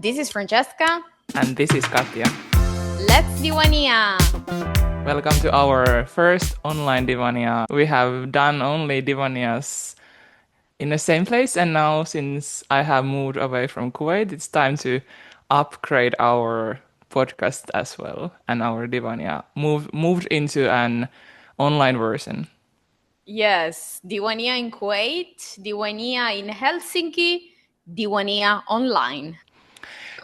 This is Francesca. And this is Katja. Let's Diwaniya! Welcome to our first online Diwaniya. We have done only Divaniyas in the same place, and now since I have moved away from Kuwait, it's time to upgrade our podcast as well, and our Diwaniya moved into an online version. Yes, Diwaniya in Kuwait, Diwaniya in Helsinki, Diwaniya online.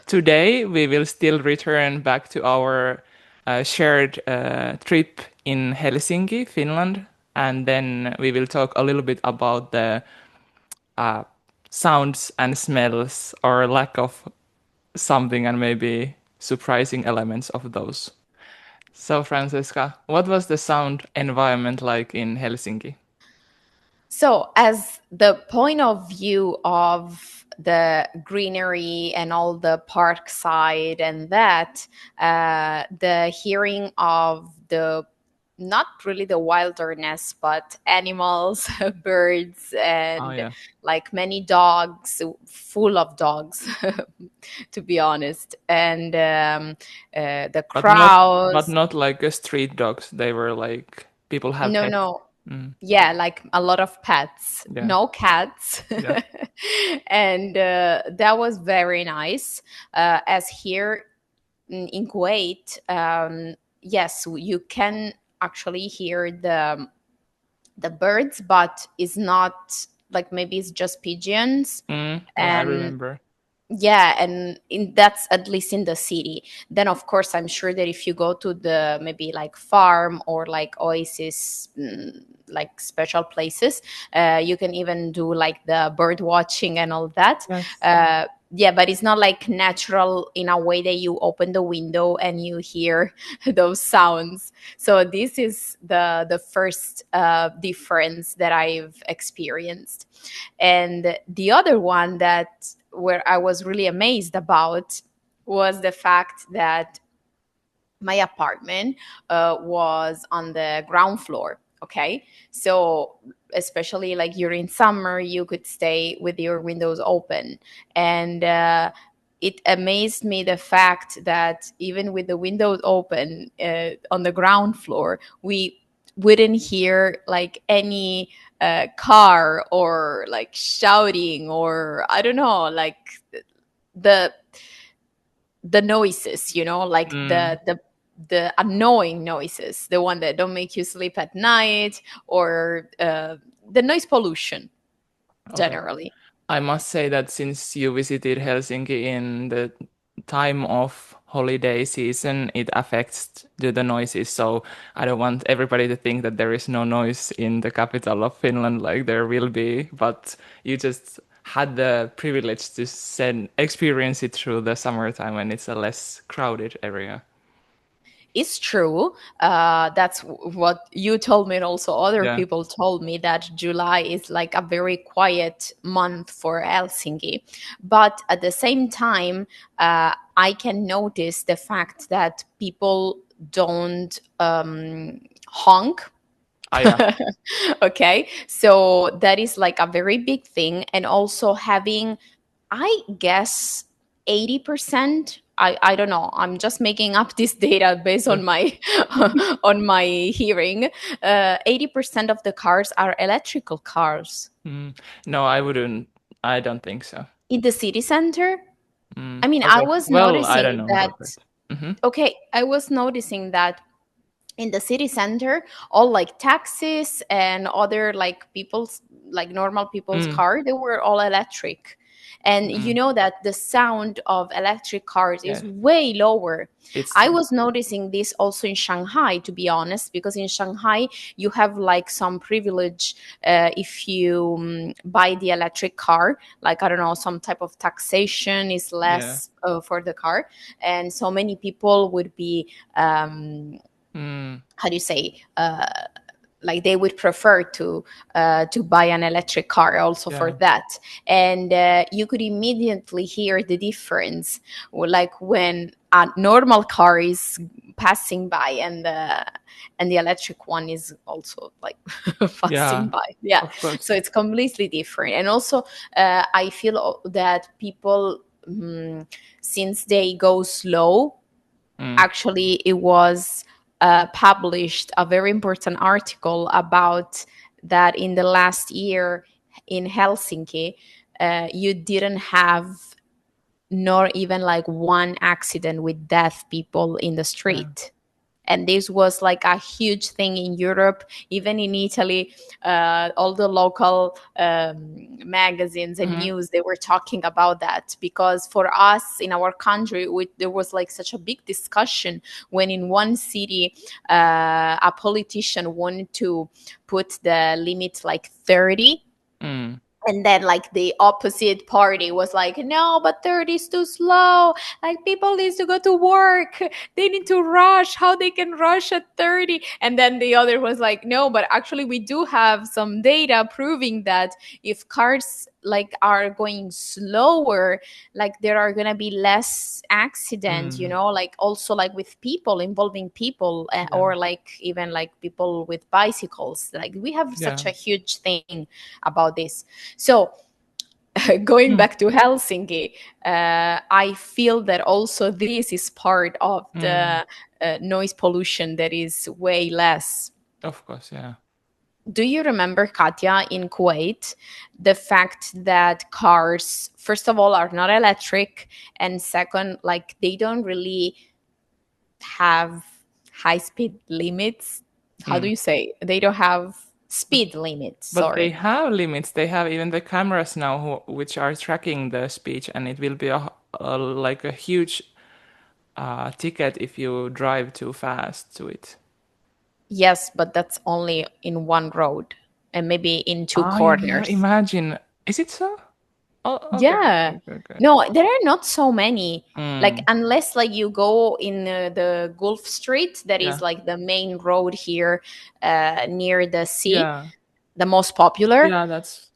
Today, we will still return back to our shared trip in Helsinki, Finland, and then we will talk a little bit about the sounds and smells or lack of something and maybe surprising elements of those. So, Francesca, what was the sound environment like in Helsinki? So, as the point of view of the greenery and all the park side and that, the hearing of the not really the wilderness, but animals, birds, and like many dogs, full of dogs, to be honest, and the crows. But not like street dogs. They were like people have pets. No. Yeah, like a lot of pets, no cats. Yeah. And that was very nice. As here in Kuwait, yes, you can actually hear the birds, but it's not like maybe it's just pigeons. Yeah, I remember. Yeah, and that's at least in the city. Then, of course, I'm sure that if you go to the maybe like farm or like oasis, like special places, you can even do like the bird watching and all that. Yes. Yeah, but it's not like natural in a way that you open the window and you hear those sounds. So this is the first difference that I've experienced. And the other one that where I was really amazed about was the fact that my apartment was on the ground floor. Okay. So, especially like during summer, you could stay with your windows open. And it amazed me the fact that even with the windows open on the ground floor, we wouldn't hear like any car or like shouting or I don't know, like the noises, like the annoying noises, the one that don't make you sleep at night, or the noise pollution generally. I must say that since you visited Helsinki in the time of holiday season, it affects the noises. So I don't want everybody to think that there is no noise in the capital of Finland, like there will be, but you just had the privilege to experience it through the summertime when it's a less crowded area. It's true. That's what you told me, and also other people told me that July is like a very quiet month for Helsinki. But at the same time, I can notice the fact that people don't honk. Okay, so that is like a very big thing, and also having, I guess, 80%. I don't know. I'm just making up this data based on my on my hearing. 80% of the cars are electrical cars. No, I wouldn't. I don't think so. In the city center? I mean, I was noticing I don't know that. Okay, I was noticing that in the city center, all like taxis and other like people's, like normal people's car, they were all electric. And you know that the sound of electric cars is way lower. I was noticing this also in Shanghai, to be honest, because in Shanghai you have like some privilege if you buy the electric car, like I don't know, some type of taxation is less for the car, and so many people would be how do you say, like they would prefer to buy an electric car also for that. And you could immediately hear the difference, like when a normal car is passing by and the electric one is also like passing by. So it's completely different. And also I feel that people since they go slow. Actually, it was published a very important article about that in the last year in Helsinki. You didn't have nor even like one accident with deaf people in the Yeah. street. And this was like a huge thing in Europe, even in Italy. All the local magazines and news, they were talking about that, because for us in our country, there was like such a big discussion when in one city a politician wanted to put the limit like 30, and then like the opposite party was like, no, but 30 is too slow, like people need to go to work, they need to rush, how they can rush at 30? And then the other was like, no, but actually we do have some data proving that if cars like are going slower, like there are gonna be less accidents, like also like with people, involving people, Yeah. or like even like people with bicycles. Like we have Yeah. such a huge thing about this. So going back to Helsinki, I feel that also this is part of the noise pollution that is way less. Of course, yeah. Do you remember, Katja, in Kuwait, the fact that cars, first of all, are not electric, and second, like they don't really have high speed limits? How do you say? They don't have speed limits, But they sorry. have limits. They have even the cameras now which are tracking the speech, and it will be like a huge ticket if you drive too fast to it. Yes, but that's only in one road and maybe in two Ah, yeah, corners. imagine. Is it so? Oh, okay, Yeah. okay, okay, okay. No, there are not so many. Like Mm, unless like you go in the Gulf Street, that is yeah, like the main road here near the sea, yeah, the most popular. yeah. That's.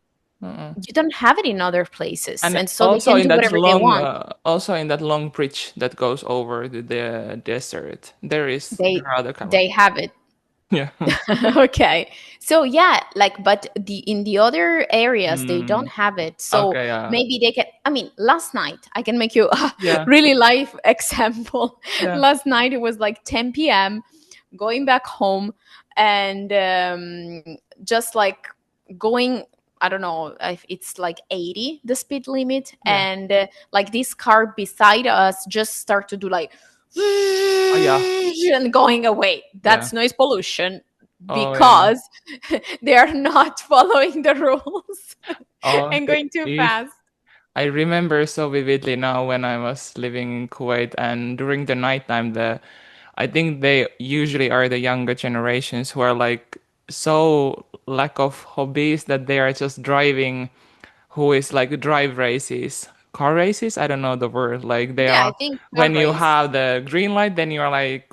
Uh-uh. You don't have it in other places, And and so they can do whatever they want. also in that long bridge that goes over the desert, there They are other cameras. they have it. Yeah. Okay, so yeah, like but the in the other areas they don't Mm, have it, so okay. Yeah. maybe they can. I mean, last night I can make you a Yeah. really live example. Yeah. Last night it was like 10 p.m. going back home, and just like going, I don't know if it's like 80 the speed limit, Yeah. and like this car beside us just start to do like Oh, yeah. and going away. Yeah. That's noise pollution, Oh, yeah. because they are not following the rules Oh, and going too if fast. I remember so vividly now when I was living in Kuwait, and during the nighttime, I think they usually are the younger generations who are like so lack of hobbies that they are just driving, who is like drive races, car races. I don't know the word. Like they Yeah, are I think car when you race. have the green light, then you are like,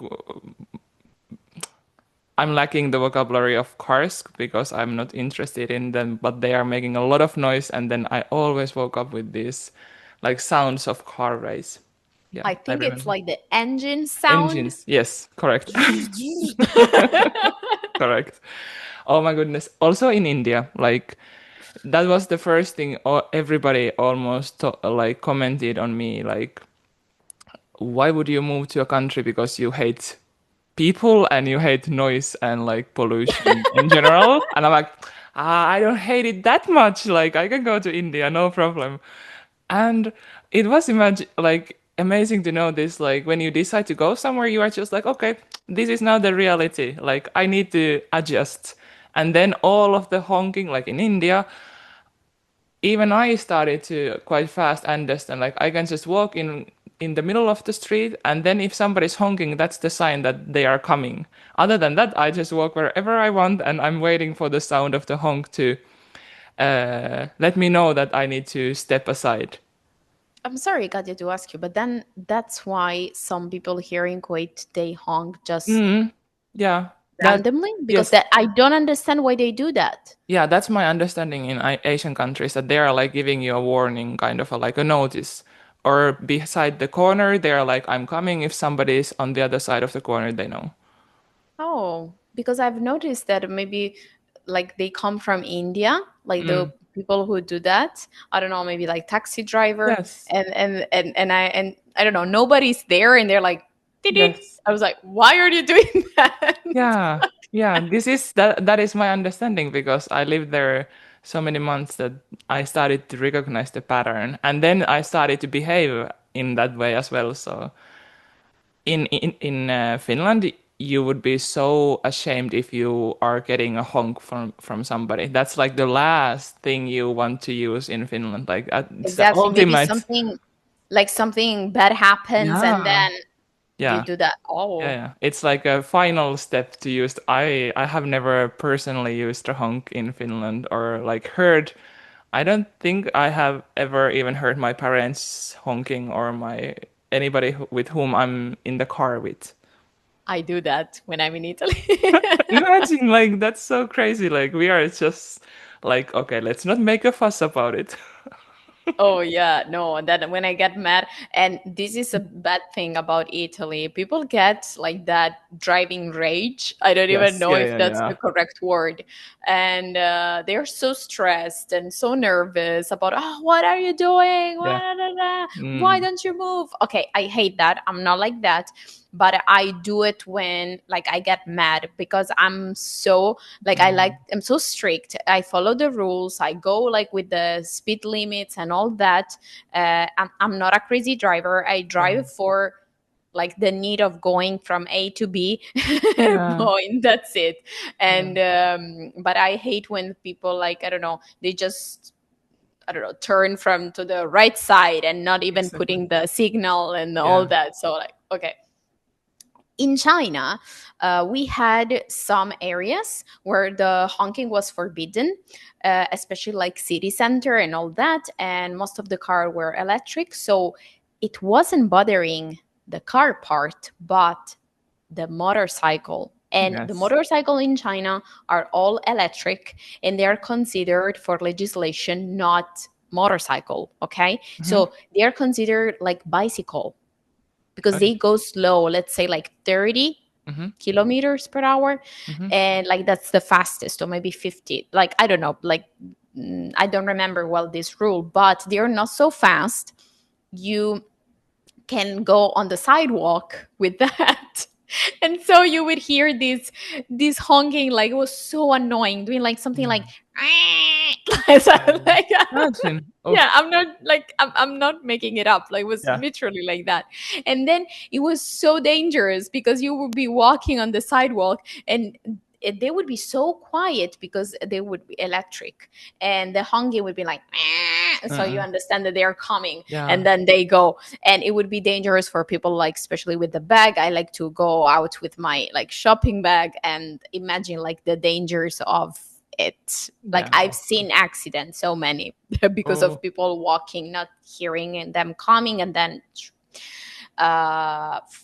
I'm lacking the vocabulary of cars because I'm not interested in them, but they are making a lot of noise, and then I always woke up with these like sounds of car race. Yeah, I I think it's remember. like the engine sound. Engines, yes, correct. Correct. Oh my goodness. Also in India, like that was the first thing everybody almost like commented on me, like why would you move to a country because you hate people and you hate noise and like pollution in general? And I'm like, I don't hate it that much. Like I can go to India, no problem. And it was like amazing to know this. Like when you decide to go somewhere, you are just like, okay, this is now the reality. Like I need to adjust. And then all of the honking, like in India, even I started to quite fast understand. Like I can just walk in the middle of the street, and then if somebody's honking, that's the sign that they are coming. Other than that, I just walk wherever I want, and I'm waiting for the sound of the honk to let me know that I need to step aside. I'm sorry, Katya, to ask you, but then that's why some people here in Kuwait they honk just Mm, yeah, that randomly, because yes, that I don't understand why they do that. yeah, that's my understanding in Asian countries that they are like giving you a warning, kind of like a notice. Or beside the corner, they are like, I'm coming. If somebody is on the other side of the corner, they know. Oh, because I've noticed that maybe like they come from India, like the Mm. people who do that. I don't know, maybe like taxi driver, Yes. and I don't know, nobody's there, and they're like, "Did it?" Yes. I was like, "Why are you doing that?" Yeah. Yeah. That is my understanding, because I lived there so many months that I started to recognize the pattern, and then I started to behave in that way as well. So in Finland, you would be so ashamed if you are getting a honk from somebody. That's like the last thing you want to use in Finland. Like it's the Exactly. Maybe ultimate. something like something bad happens, and Yeah. then you Yeah. do that. Yeah, Oh, yeah. It's like a final step to use. I have never personally used a honk in Finland, or like heard. I don't think I have ever even heard my parents honking, or my anybody with whom I'm in the car with. I do that when I'm in Italy. Imagine, like, that's so crazy. Like, we are just like, okay, let's not make a fuss about it. Oh yeah, no, that when I get mad, and this is a bad thing about Italy. People get like that driving rage. I don't even Yes, know yeah, if yeah, that's yeah, the correct word. And they're so stressed and so nervous about, oh, what are you doing? yeah. Why Mm, don't you move? Okay, I hate that. I'm not like that. But I do it when like I get mad because I'm so like I'm so strict. I follow the rules. I go like with the speed limits and all that. I'm not a crazy driver. I yeah, drive for like the need of going from A to B yeah, point. That's it. yeah. And but I hate when people like, I don't know, they just, I don't know, turn from to the right side and not even Exactly. putting the signal and all Yeah. that. So like, okay, in China, we had some areas where the honking was forbidden, especially like city center and all that. And most of the cars were electric, so it wasn't bothering the car part, but the motorcycle. And the Yes. motorcycle in China are all electric, and they are considered for legislation not motorcycle. Okay, Mm-hmm. so they are considered like bicycle because Okay. they go slow, let's say like 30 Mm-hmm. kilometers per hour, Mm-hmm. and like that's the fastest, or maybe 50, like I don't know, like I don't remember well this rule, but they're not so fast. You can go on the sidewalk with that. And so you would hear this honking, like it was so annoying, doing like something like Yeah. so, Yeah. Yeah. like Imagine. Oh, yeah, I'm not like I'm not making it up, like it was yeah. literally like that. And then it was so dangerous because you would be walking on the sidewalk, and they would be so quiet because they would be electric, and the honking would be like so you Uh-uh. understand that they are coming, Yeah. and then they go. And it would be dangerous for people, like especially with the bag. I like to go out with my like shopping bag, and imagine like the dangers of it. Like Yeah. I've Of course. seen accidents, so many, because of Oh, people walking, not hearing, and them coming, and then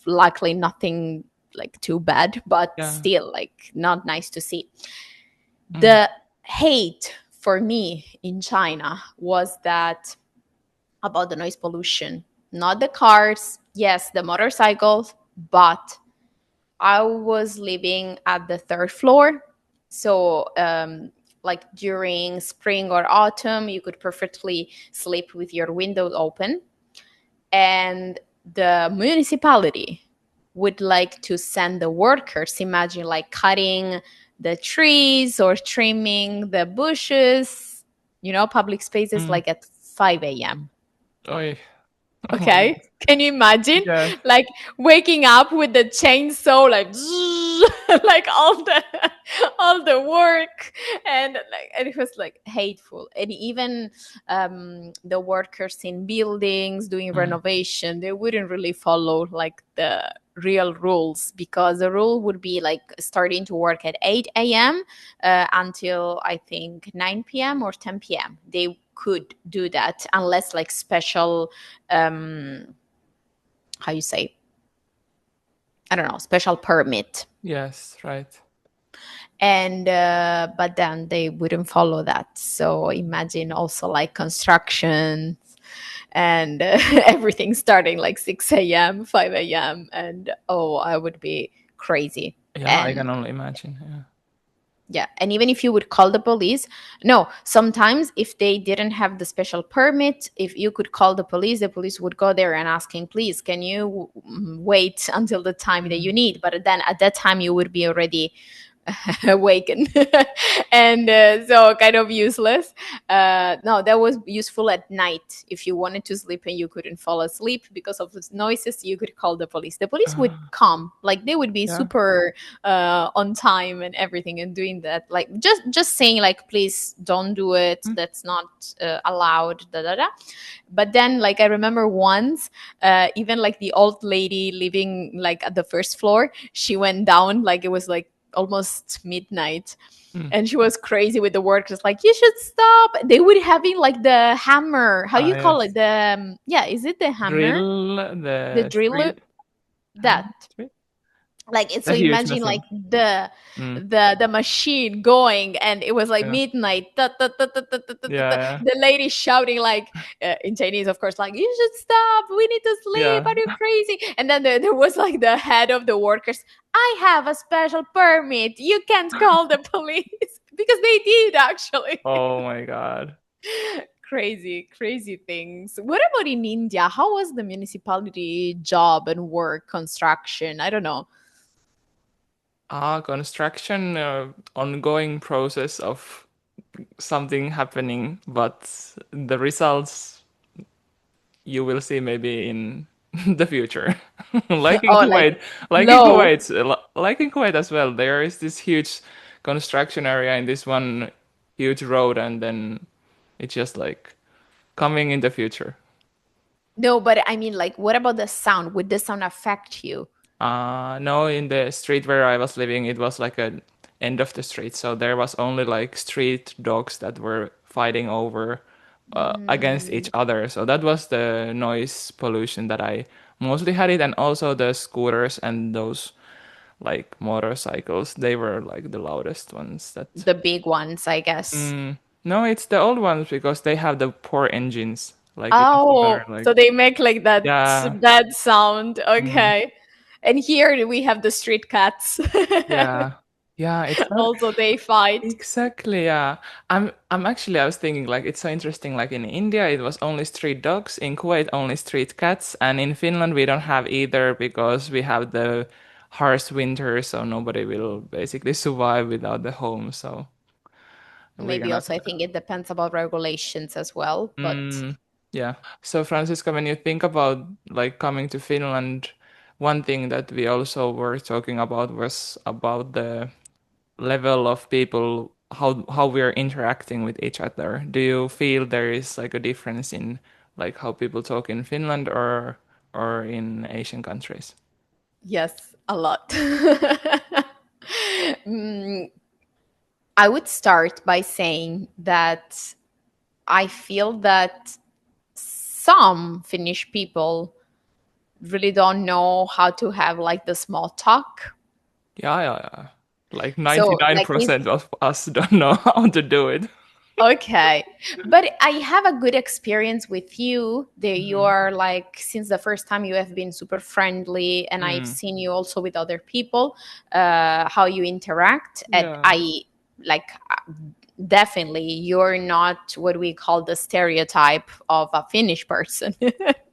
luckily nothing like too bad, but yeah. still like not nice to see. Mm. The hate for me in China was that about the noise pollution, not the cars, yes, the motorcycles, but I was living at the third floor. So, like during spring or autumn, you could perfectly sleep with your windows open. And the municipality would like to send the workers, imagine like cutting the trees or trimming the bushes, public spaces, Mm. like at 5 a.m. Oy. Oh my Okay. God. Can you imagine Yes. like waking up with the chainsaw, like like all the work, and like, and it was like hateful. And even the workers in buildings doing Mm. renovation, they wouldn't really follow like the real rules, because the rule would be like starting to work at 8 a.m. Until I think 9 p.m. or 10 p.m. They could do that unless like special, how you say, I don't know, special permit. Yes. Right. And but then they wouldn't follow that. So imagine also like construction, and everything starting like 6 a.m., 5 a.m., and oh, I would be crazy. Yeah. I And can only imagine. Yeah. Yeah, and even if you would call the police, no, sometimes if they didn't have the special permit, if you could call the police would go there and asking, please, can you wait until the time that you Mm. need? But then at that time you would be already awakened and so kind of useless. No, that was useful at night if you wanted to sleep and you couldn't fall asleep because of the noises. You could call the police would Ah, come, like they would be yeah. super on time and everything, and doing that, like just saying like, please don't do it, Mm. that's not allowed, da da da. But then like I remember once, even like the old lady living like at the first floor, she went down, like it was like almost midnight, Mm. and she was crazy with the workers, like, you should stop. They would having like the hammer, how Ah, you call it, yes. the yeah, is it the hammer, Drill the the driller, street. that, Hammer street. like so The huge imagine like machine. the Mm. the machine going, and it was like Yeah. midnight, Yeah. the lady shouting like in Chinese, of course, like, you should stop, we need to sleep, Yeah. are you crazy? And then there was like the head of the workers, I have a special permit, you can't call the police. Because they did actually. Oh my God. Crazy, crazy things. What about in India? How was the municipality job and work, construction? I don't know. Ah, construction, ongoing process of something happening, but the results you will see maybe in the future. Like in Oh, like Kuwait, low. like in Kuwait as well. There is this huge construction area in this one huge road, and then it's just like coming in the future. No, but I mean, like, what about the sound? Would the sound affect you? No, in the street where I was living, it was like a end of the street, so there was only like street dogs that were fighting over against each Mm, other. So that was the noise pollution that I mostly had it, and also the scooters and those like motorcycles. They were like the loudest ones. That the big ones, I guess. no, it's the old ones because they have the poor engines. Like it doesn't matter. Oh, Like so they make like that yeah, bad sound. mm, Okay. And here we have the street cats. yeah, yeah. It's not. Also, they fight. Exactly, yeah. I'm actually I was thinking like it's so interesting, like in India it was only street dogs, in Kuwait only street cats, and in Finland we don't have either because we have the harsh winter, so nobody will basically survive without the home, so we Maybe cannot. also, I think it depends about regulations as well. But Mm, yeah. So Francisca, when you think about like coming to Finland, one thing that we also were talking about was about the level of people, how we're interacting with each other. Do you feel there is like a difference in like how people talk in Finland or in Asian countries? yes, a lot. Mm, I would start by saying that I feel that some Finnish people really don't know how to have like the small talk. Yeah, yeah, yeah. Like So, like, if 99% of us don't know how to do it. okay, but I have a good experience with you. There, you Mm-hmm. are like, since the first time you have been super friendly, and I've Mm. seen you also with other people, how you interact. And Yeah. I like definitely you're not what we call the stereotype of a Finnish person.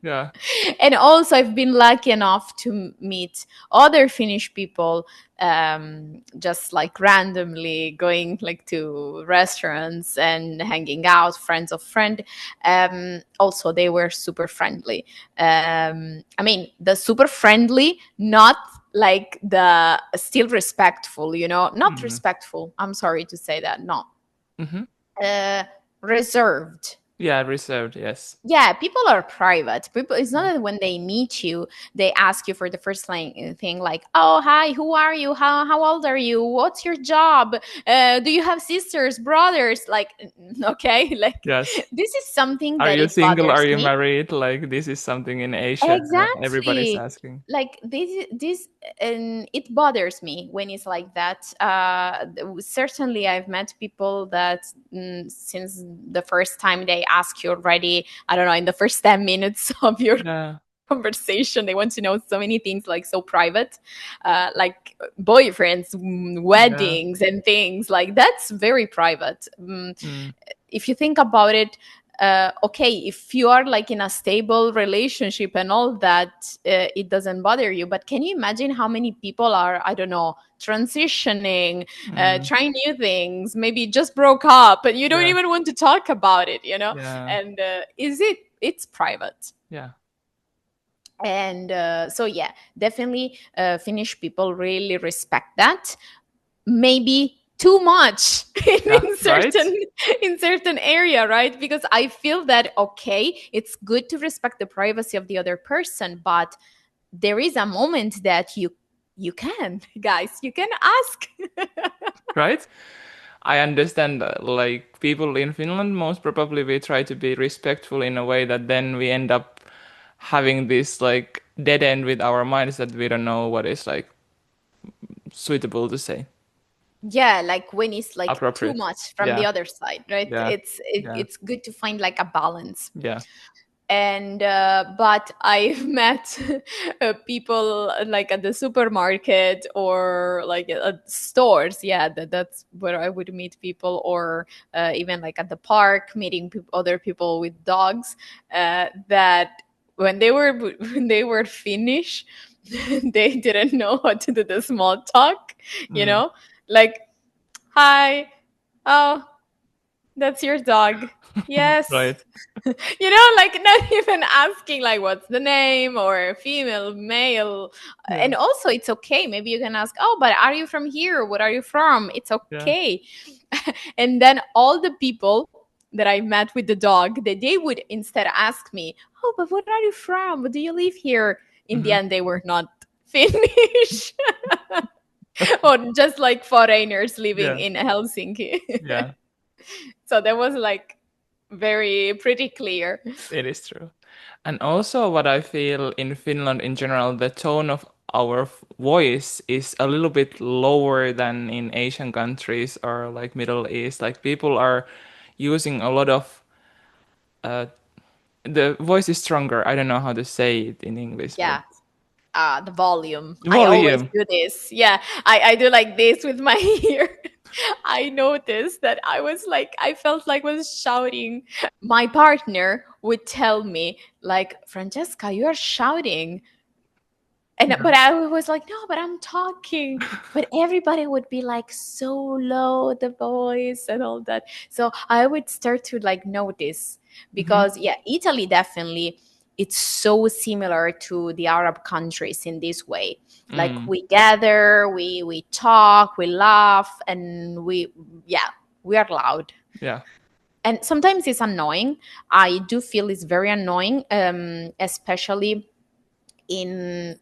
Yeah. And also I've been lucky enough to meet other Finnish people, just like randomly going like to restaurants and hanging out, friends of friend. Also they were super friendly. I mean, the super friendly, not like the still respectful, not Mm. respectful, I'm sorry to say that, no, Mm-hmm. uh reserved. Yeah, reserved, yes. Yeah, people are private. People, it's not Mm. that when they meet you they ask you for the first thing, like, oh hi, who are you, how old are you, what's your job, do you have sisters, brothers, like, okay. Like, Yes. this is something Are that you it single? Are bothers you me. married? Like this is something in Asia everybody's Exactly. asking. Like this, and it bothers me when it's like that. Certainly I've met people that, since the first time they ask you already, I don't know, in the first 10 minutes of your Yeah. conversation. They want to know so many things, like so private, like boyfriends, Yeah. weddings, and things like that's very private. Mm. If you think about it, okay, if you are like in a stable relationship and all that, it doesn't bother you. But can you imagine how many people are, I don't know, transitioning, Mm. trying new things, maybe just broke up, and you don't Yeah. even want to talk about it, you know? Yeah. And it's private. Yeah. And so yeah, definitely Finnish people really respect that, maybe too much Yeah. in Right? certain area, right? Because I feel that, okay, it's good to respect the privacy of the other person, but there is a moment that you can, guys, you can ask. Right? I understand that, like, people in Finland, most probably we try to be respectful in a way that then we end up having this like dead end with our minds that we don't know what is like suitable to say, Yeah, like when it's like too appropriate. much from the Yeah. other side, right? Yeah. Yeah. It's good to find like a balance. Yeah. And but I've met people like at the supermarket or like at stores. Yeah, that's where I would meet people, or even like at the park, meeting other people with dogs. That when they were when they were Finnish, they didn't know how to do the small talk. You Mm. know, like, hi, oh, that's your dog. Yes. Right. Like not even asking like what's the name or female, male. Yeah. And also it's okay. Maybe you can ask, oh, but are you from here? What are you from? It's Yeah. okay. And then all the people that I met with the dog, that they would instead ask me, oh, but what are you from? What do you live here? In the Mm-hmm. end, they were not Finnish. Or just like foreigners living Yeah. in Helsinki. Yeah. So that was like very pretty clear. It is true. And also, what I feel in Finland in general, the tone of our voice is a little bit lower than in Asian countries or like Middle East. Like people are using a lot of uh, the voice is stronger. I don't know how to say it in English, but Yeah. The volume. I always volume. do this. Yeah. I do like this with my ear. I noticed that I was like, I felt like I was shouting. My partner would tell me, like, Francesca, you are shouting. And Yeah. but I was like, no, but I'm talking. But everybody would be like so low, the voice and all that. So I would start to like notice, Mm-hmm. because yeah, Italy definitely, it's so similar to the Arab countries in this way. Like Mm. we gather, we talk, we laugh, and we, yeah, we are loud. Yeah. And sometimes it's annoying. I do feel it's very annoying, especially in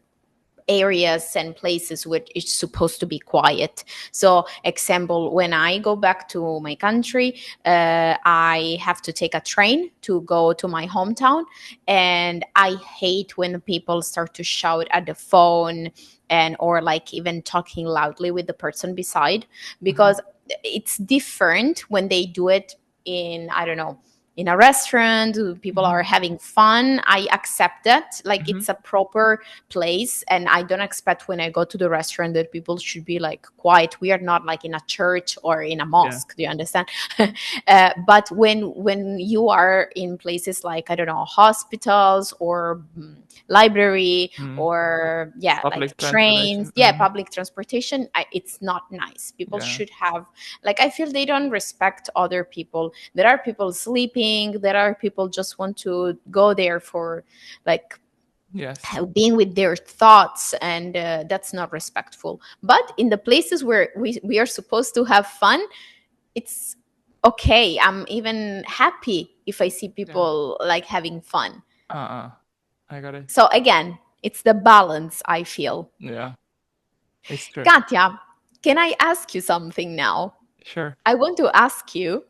areas and places where it's supposed to be quiet. So example, when I go back to my country, I have to take a train to go to my hometown, and I hate when people start to shout at the phone, and or like even talking loudly with the person beside, Mm-hmm. because it's different when they do it in, I don't know, in a restaurant, people Mm-hmm. are having fun. I accept that, like Mm-hmm. it's a proper place, and I don't expect when I go to the restaurant that people should be like quiet. We are not like in a church or in a Yeah. mosque, do you understand? But when you are in places like, I don't know, hospitals or library, Mm. or yeah, like Public trains, transportation. yeah, Mm. public transportation, it's not nice. People Yeah. should have, like, I feel they don't respect other people. There are people sleeping, there are people just want to go there for like Yes. being with their thoughts, and that's not respectful. But in the places where we are supposed to have fun, it's okay. I'm even happy if I see Yeah. people like having fun. Uh-uh. I got it. So again, it's the balance, I feel. Yeah. It's true. Katja, can I ask you something now? Sure. I want to ask you,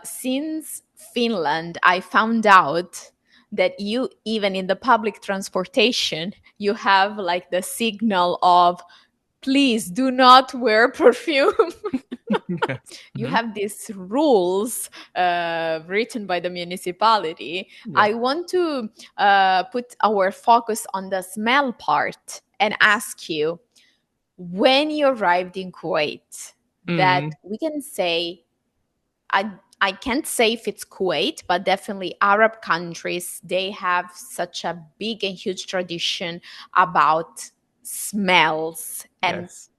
since Finland, I found out that you, even in the public transportation, you have like the signal of please do not wear perfume. Yes. You Mhm. have these rules written by the municipality. Yeah. I want to put our focus on the smell part and Yes. ask you, when you arrived in Kuwait, that Mm. we can say, I I can't say if it's Kuwait, but definitely Arab countries, they have such a big and huge tradition about smells and Yes.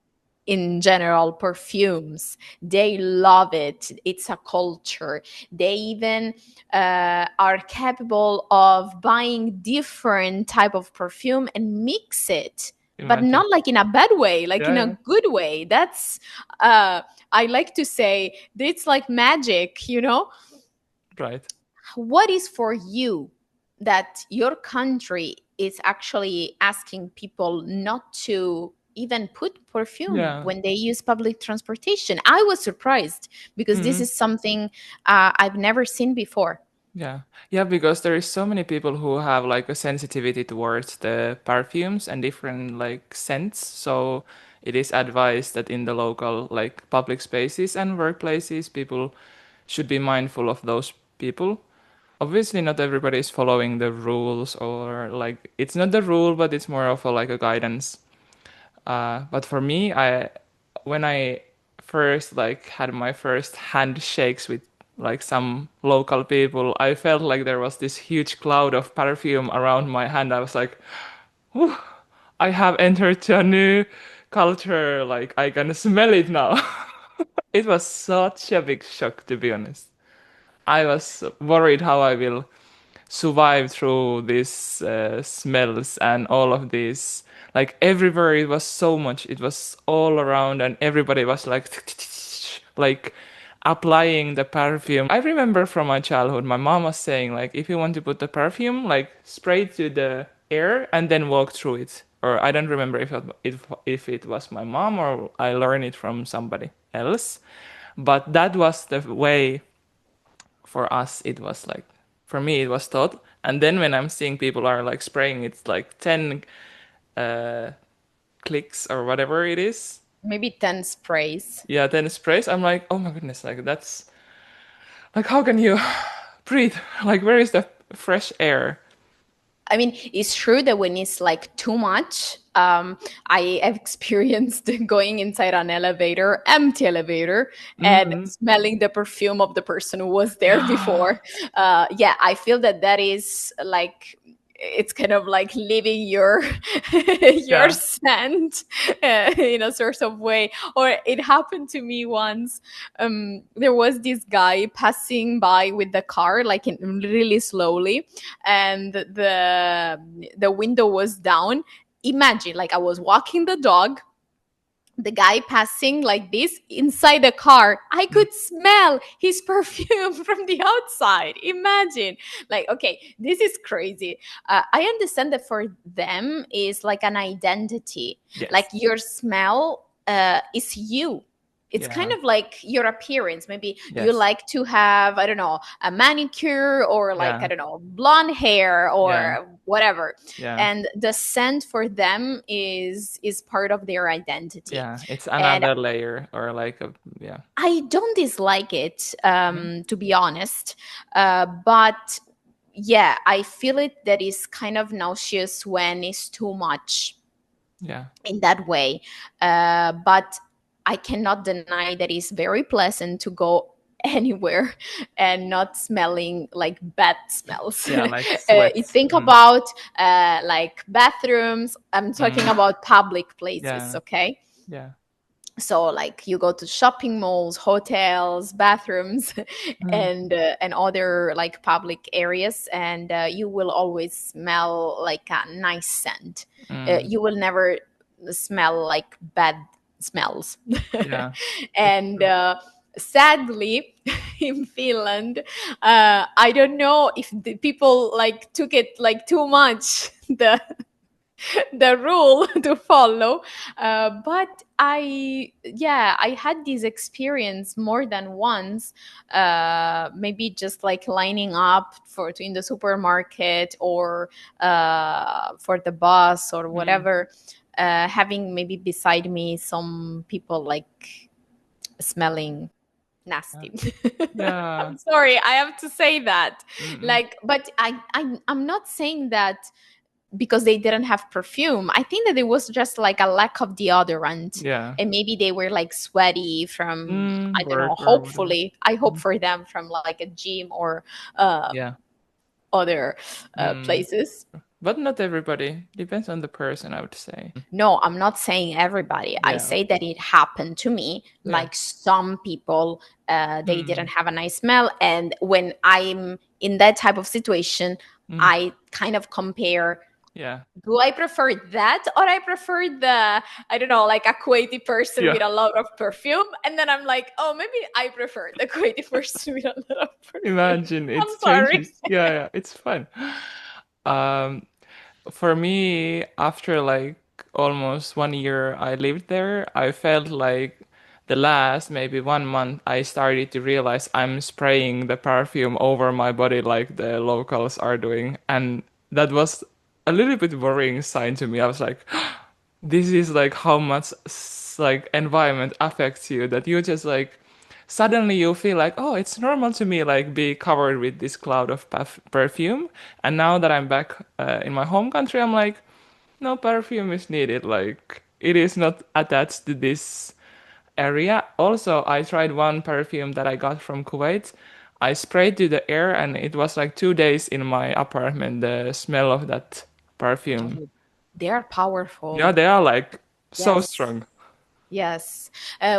in general perfumes. They love it. It's a culture. They even are capable of buying different type of perfume and mix it, but Imagine. not like in a bad way, like Yeah, in yeah. a good way. That's I like to say it's like magic, you know. Right. What is for you that your country is actually asking people not to even put perfume Yeah. when they use public transportation? I was surprised because this Mm. is something I've never seen before. Yeah. Yeah, because there is so many people who have like a sensitivity towards the perfumes and different like scents. So it is advised that in the local like public spaces and workplaces, people should be mindful of those people. Obviously, not everybody is following the rules, or like it's not the rule, but it's more of a like a guidance. But for me, I when I first like had my first handshakes with like some local people, I felt like there was this huge cloud of perfume around my hand. I was like, "Whew, I have entered to a new culture. Like I can smell it now." It was such a big shock, to be honest. I was worried how I will survive through these smells and all of these. Like everywhere, it was so much. It was all around, and everybody was like, like applying the perfume. I remember from my childhood, my mom was saying like, if you want to put the perfume, like spray it to the air and then walk through it. Or I don't remember if it was my mom or I learned it from somebody else, but that was the way for us. It was like, for me it was taught. And then when I'm seeing people are like spraying, it's like 10 uh clicks or whatever it is. Maybe 10 sprays. Yeah, 10 sprays. I'm like, oh my goodness, like that's like, how can you breathe? Like, where is the fresh air? I mean, it's true that when it's like too much, I have experienced going inside an elevator, empty elevator, and Mm-hmm. smelling the perfume of the person who was there before. Yeah, I feel that that is like, it's kind of like leaving your your Yeah. scent in a sort of way. Or it happened to me once. There was this guy passing by with the car, like really slowly, and the window was down. Imagine, like, I was walking the dog, the guy passing like this inside the car, I Mm. could smell his perfume from the outside. Imagine, like, okay, this is crazy. I understand that for them is like an identity, like Yes. your smell is you. It's kind Yeah. of like your appearance. Maybe you Yes. like to have, I don't know, a manicure, or like, I Yeah. don't know, blonde hair Yeah. or whatever. Yeah. And the scent for them is part of their identity. Yeah. It's And another layer or like a, yeah. I don't dislike it, Mhm. to be honest, but yeah, I feel it that is kind of nauseous when it's too much Yeah. in that way. But I cannot deny that it's very pleasant to go anywhere and not smelling like bad smells. Yeah, like You sweats. think about like bathrooms, I'm talking Mm. about public places, Yeah. okay? Yeah. So like you go to shopping malls, hotels, bathrooms, Mm. and other like public areas, and you will always smell like a nice scent. Mm. You will never smell like bad smells. Yeah. It's And true. sadly, in Finland, I don't know if the people like took it like too much, the rule to follow. But yeah, I had this experience more than once. Maybe just like lining up for in the supermarket, or for the bus or Mm. whatever. having maybe beside me some people like smelling nasty. Yeah. I'm sorry, I have to say that. Mm-mm. Like, but I'm not saying that because they didn't have perfume. I think that it was just like a lack of deodorant, Yeah. and maybe they were like sweaty from, I don't know. Work or whatever. Hopefully, I hope Mm. for them from like a gym or uh, Yeah. other Mm. places. But not everybody. Depends on the person, I would say. No, I'm not saying everybody. I Yeah. say that it happened to me. Yeah. Like some people, they didn't Mm. have a nice smell. And when I'm in that type of situation, Mm. I kind of compare, Yeah. do I prefer that or I prefer the, I don't know, like a Kuwaiti person Yeah. with a lot of perfume? And then I'm like, oh, maybe I prefer the Kuwaiti person with a lot of perfume. Imagine I'm it sorry. changes. Yeah, yeah, it's fun. Um, for me, after like almost 1 year I lived there, I felt like the last maybe 1 month I started to realize I'm spraying the perfume over my body like the locals are doing, and that was a little bit worrying sign to me. I was like, this is like how much like environment affects you that you just like suddenly you feel like, oh, it's normal to me like be covered with this cloud of perfume, and now that I'm back in my home country, I'm like, no perfume is needed, like it is not attached to this area. Also, I tried one perfume that I got from Kuwait. I sprayed to the air and it was like 2 days in my apartment, the smell of that perfume. Oh, they are Yeah, powerful. they are like so Yes. strong. Yes.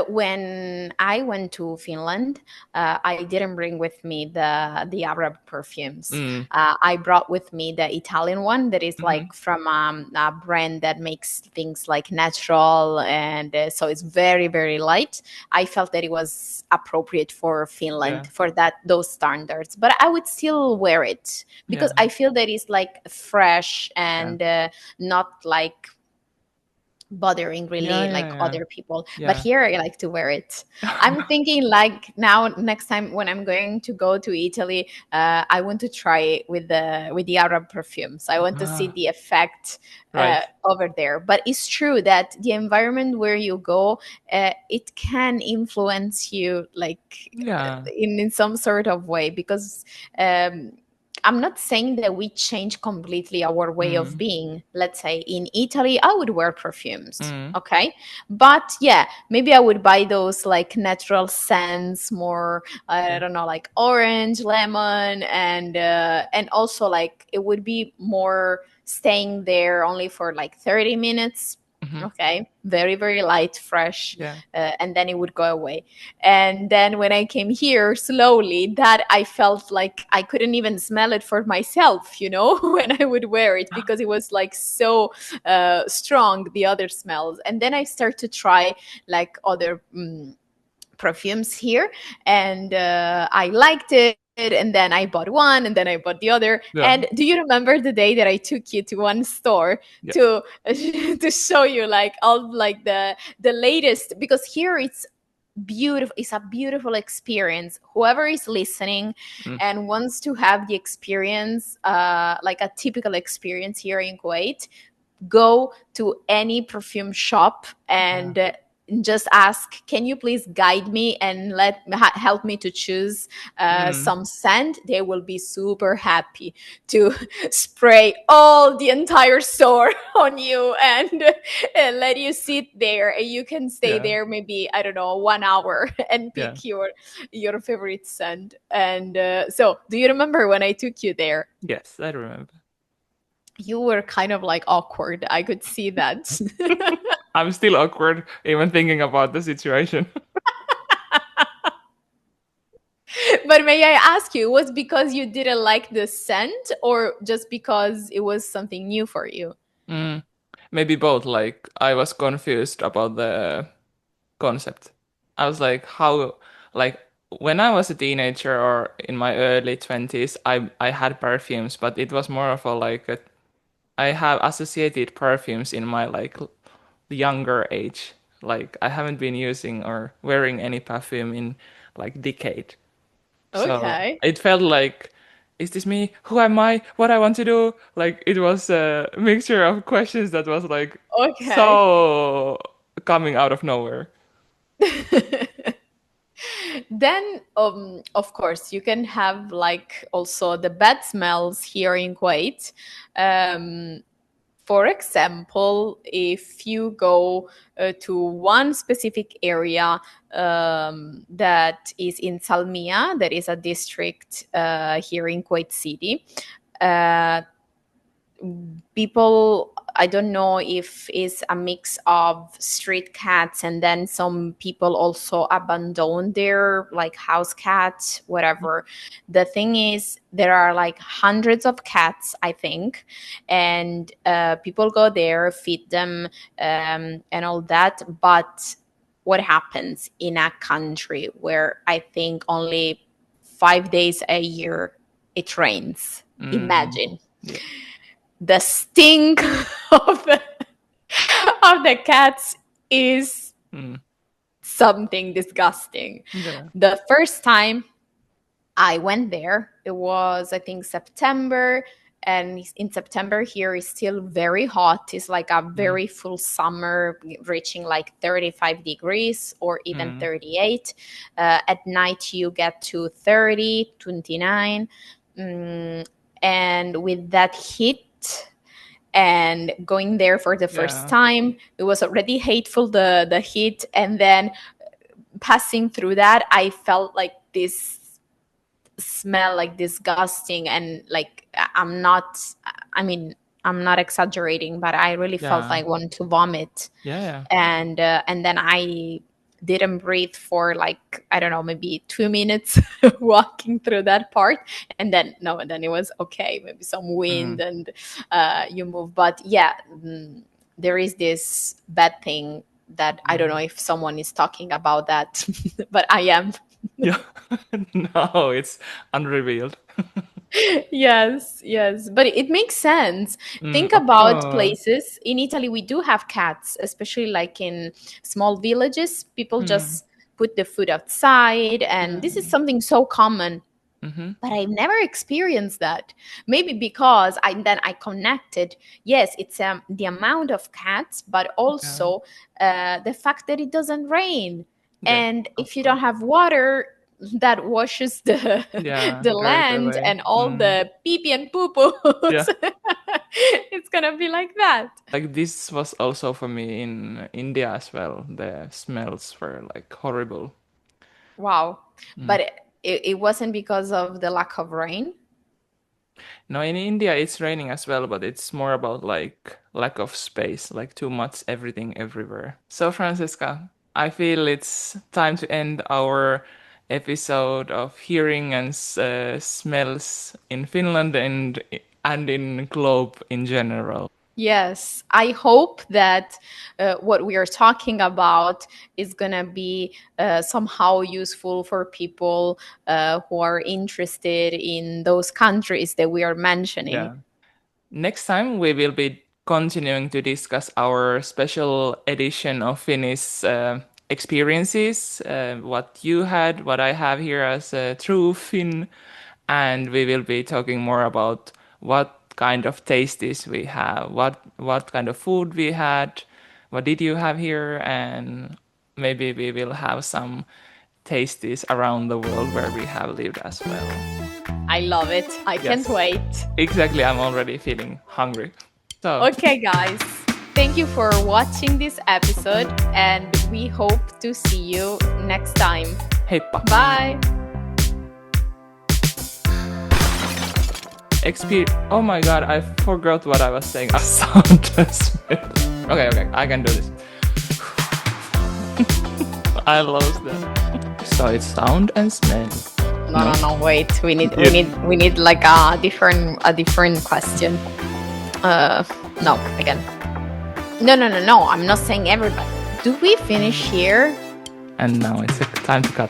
When I went to Finland, I didn't bring with me the Arab perfumes. Mm. I brought with me the Italian one that is Hmm. like from a brand that makes things like natural, and so it's very very light. I felt that it was appropriate for Yeah. Finland for that those standards, but I would still wear it because Yeah. I feel that it's like fresh Yeah. and not like bothering Yeah. really Yeah. like Yeah. other people. But Yeah. here I like to wear it. I'm thinking like now next time when I'm going to go to Italy, I want to try it with the Arab perfumes. I want to see Ah, the effect right. over there. But it's true that the environment where you go, it can influence you like Yeah. in some sort of way because um I'm not saying that we change completely our way of Mm. being. Let's say in Italy, I would wear perfumes. Mm. Okay. But yeah, maybe I would buy those like natural scents, more, I Yeah. don't know, like orange, lemon, and also like it would be more staying there only for like 30 minutes. Hmm. Okay. Very, very light, fresh. Yeah. And then it would go away. And then when I came here slowly, that I felt like I couldn't even smell it for myself, when I would wear it because it was like so strong, the other smells. And then I start to try like other perfumes here, and I liked it. And then I bought one, and then I bought the other. Yeah. And do you remember the day that I took you to one store Yes. to to show you like all like the latest? Because here it's a beautiful experience. Whoever is listening Mm. and wants to have the experience, like a typical experience here in Kuwait, go to any perfume shop Yeah. and just ask, can you please guide me and help me to choose Mm. some scent? They will be super happy to spray all the entire store on you, and let you sit there, and you can stay Yeah. there maybe, I don't know, 1 hour and Yeah. pick your favorite scent. And so do you remember when I took you there? Yes, I remember. You were kind of like awkward. I could see that. I'm still awkward even thinking about the situation. But may I ask you, was because you didn't like the scent or just because it was something new for you? Mm. Maybe both. Like I was confused about the concept. I was like, how, like when I was a teenager or in my early 20s, I had perfumes, but it was more of a like a, I have associated perfumes in my like younger age. Like I haven't been using or wearing any perfume in like decade. So Okay. it felt like is this me? Who am I? What I want to do? Like, it was a mixture of questions that was like Okay. so coming out of nowhere. Then, of course, you can have like also the bad smells here in Kuwait. Um, for example, if you go to one specific area that is in Salmiya, that is a district here in Kuwait City, uh, people, I don't know if it's a mix of street cats and then some people also abandon their like house cats, whatever. The thing is, there are like hundreds of cats, I think, and people go there, feed them, and all that. But what happens in a country where I think only 5 days a year it rains? Imagine Yeah. the stink of the, of the cats is something disgusting. Yeah. The first time I went there, it was, I think, September. And in September here is still very hot. It's like a very full summer, reaching like 35 degrees or even 38. At night, you get to 30, 29. And with that heat, and going there for the first time, it was already hateful, the heat, and then passing through that, I felt like this smell, like disgusting, and like I mean, I'm not exaggerating, but I really felt like I wanted to vomit. Yeah. And then I didn't breathe for like, I don't know, maybe 2 minutes walking through that part, and then no, and then it was okay, maybe some wind and you move. But yeah, there is this bad thing that I don't know if someone is talking about that, but I am. Yeah. No, it's unrevealed. Yes, but it makes sense. Think Of about course. places in Italy. We do have cats, especially like in small villages. People just put the food outside, and this is something so common. But I've never experienced that. Maybe because I connected. Yes, it's the amount of cats, but also the fact that it doesn't rain, Yeah, and of if you don't course. have water that washes the Yeah, the right land away. and all the pee pee and poo poos, Yeah. it's gonna be like that. Like, this was also for me in India as well. The smells were like horrible. Wow, but it wasn't because of the lack of rain. No, in India it's raining as well, but it's more about like lack of space, like too much everything everywhere. So, Francesca, I feel it's time to end our episode of hearing and smells in Finland and in globe in general. Yes, I hope that what we are talking about is going to be somehow useful for people who are interested in those countries that we are mentioning. Yeah. Next time, we will be continuing to discuss our special edition of Finnish experiences, what you had, what I have here as a true Finn, and we will be talking more about what kind of tastes we have, what kind of food we had, what did you have here, and maybe we will have some tastes around the world where we have lived as well. I love it. I can't Yes. wait. Exactly, I'm already feeling hungry. So, Okay, guys. Thank you for watching this episode, and we hope to see you next time. heippa. Bye. Oh my god, I forgot what I was saying. Sound and smell. Okay, I can do this. I lost that. So it's sound and smell. No, wait. We need like a different question. No, again. No. I'm not saying everybody. Do we finish here? And now it's time to cut.